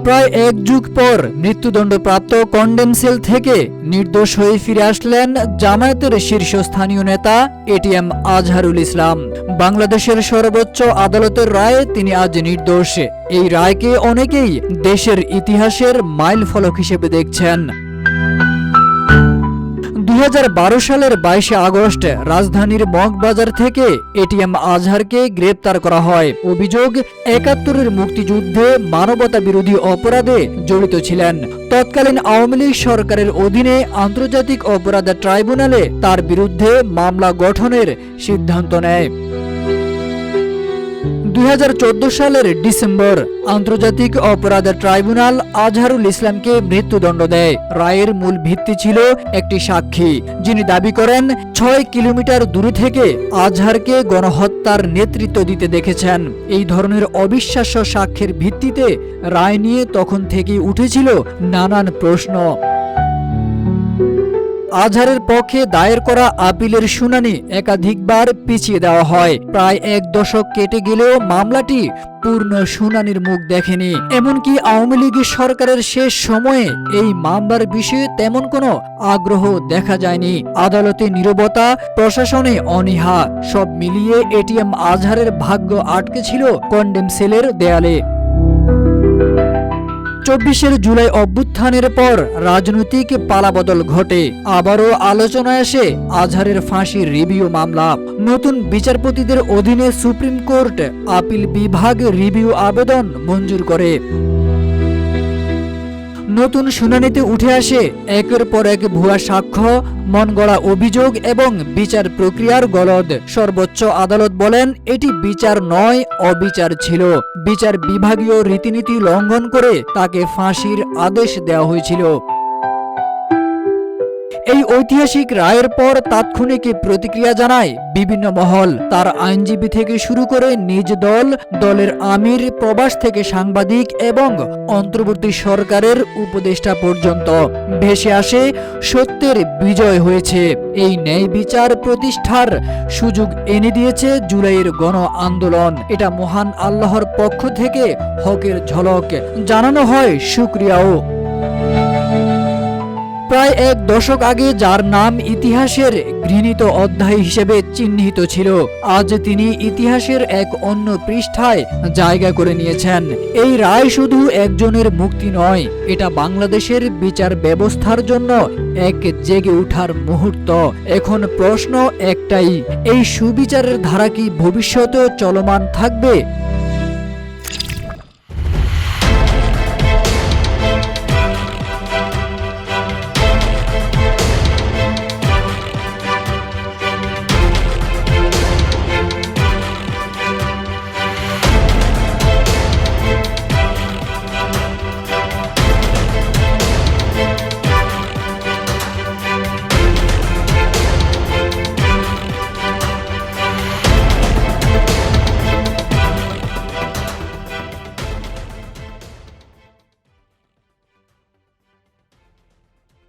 প্রায় এক যুগ পর মৃত্যুদণ্ডপ্রাপ্ত কন্ডেম সেল থেকে নির্দোষ হয়ে ফিরে আসলেন জামায়াতের শীর্ষস্থানীয় নেতা এটিএম আজহারুল ইসলাম। বাংলাদেশের সর্বোচ্চ আদালতের রায়ে তিনি আজ নির্দোষ। এই রায়কে অনেকেই দেশের ইতিহাসের মাইল ফলক হিসেবে দেখছেন। 2012 সালের 22 আগস্ট রাজধানীর মগবাজার থেকে এটিএম আজহারকে গ্রেপ্তার করা হয়। অভিযোগ, ৭১-এর মুক্তিযুদ্ধে মানবতা বিরোধী অপরাধে জড়িত ছিলেন। তৎকালীন আওয়ামী লীগ সরকারের অধীনে আন্তর্জাতিক অপরাধ ট্রাইব্যুনালে তার বিরুদ্ধে মামলা গঠনের সিদ্ধান্ত নেয়। 2014 সালের ডিসেম্বর আন্তর্জাতিক অপরাধ ট্রাইব্যুনাল আজহারুল ইসলামকে মৃত্যুদণ্ড দেয়। রায়ের মূল ভিত্তি ছিল একটি সাক্ষী, যিনি দাবি করেন 6 কিলোমিটার দূরে থেকে আজহারকে গণহত্যার নেতৃত্ব দিতে দেখেছেন। এই ধরনের অবিশ্বাস্য সাক্ষ্যের ভিত্তিতে রায় নিয়ে তখন থেকেই উঠেছিল নানান প্রশ্ন। আজহারের পক্ষে দায়ের করা আপিলের শুনানি একাধিকবার পিছিয়ে দেওয়া হয়। প্রায় 1 দশক কেটে গেলেও মামলাটি পূর্ণ শুনানির মুখ দেখেনি। এমনকি আওয়ামী লীগ সরকারের শেষ সময়ে এই মামলার বিষয়ে তেমন কোনো আগ্রহ দেখা যায়নি। আদালতে নীরবতা, প্রশাসনে অনীহা, সব মিলিয়ে এটিএম আজহারের ভাগ্য আটকে ছিল কন্ডেম সেলের দেয়ালে। 24 জুলাই অভ্যুত্থানের পর রাজনৈতিক পালাবদল ঘটে। আবারও আলোচনায় আসে আজহারের ফাঁসির রিভিউ মামলা। নতুন বিচারপতিদের অধীনে সুপ্রিম কোর্ট আপিল বিভাগ রিভিউ আবেদন মঞ্জুর করে। নতুন শুনানিতে উঠে আসে একের পর এক ভুয়া সাক্ষ্য, মনগড়া অভিযোগ এবং বিচার প্রক্রিয়ার গলদ। সর্বোচ্চ আদালত বলেন এটি বিচার নয়, অবিচার ছিল। বিচার বিভাগীয় রীতিনীতি লঙ্ঘন করে তাকে ফাঁসির আদেশ দেওয়া হয়েছিল। এই ঐতিহাসিক রায়ের পর তাৎক্ষণিক প্রতিক্রিয়া জানায় বিভিন্ন মহল। তার আইনজীবী থেকে শুরু করে নিজ দলের আমির, প্রবাস থেকে সাংবাদিক এবং অন্তর্বর্তী সরকারের উপদেষ্টা পর্যন্ত ভেসে আসে সত্যের বিজয় হয়েছে। এই ন্যায় বিচার প্রতিষ্ঠার সুযোগ এনে দিয়েছে জুলাইয়ের গণ আন্দোলন। এটা মহান আল্লাহর পক্ষ থেকে হকের ঝলক। জানানো হয় শুকরিয়াও। প্রায় 1 দশক আগে যার নাম ইতিহাসের ঘৃণিত অধ্যায় হিসেবে চিহ্নিত ছিল, আজ তিনি ইতিহাসের এক অন্য পৃষ্ঠায় জায়গা করে নিয়েছেন। এই রায় শুধু একজনের মুক্তি নয়, এটা বাংলাদেশের বিচার ব্যবস্থার জন্য এক জেগে ওঠার মুহূর্ত। এখন প্রশ্ন একটাই, এই সুবিচারের ধারা কি ভবিষ্যতেও চলমান থাকবে?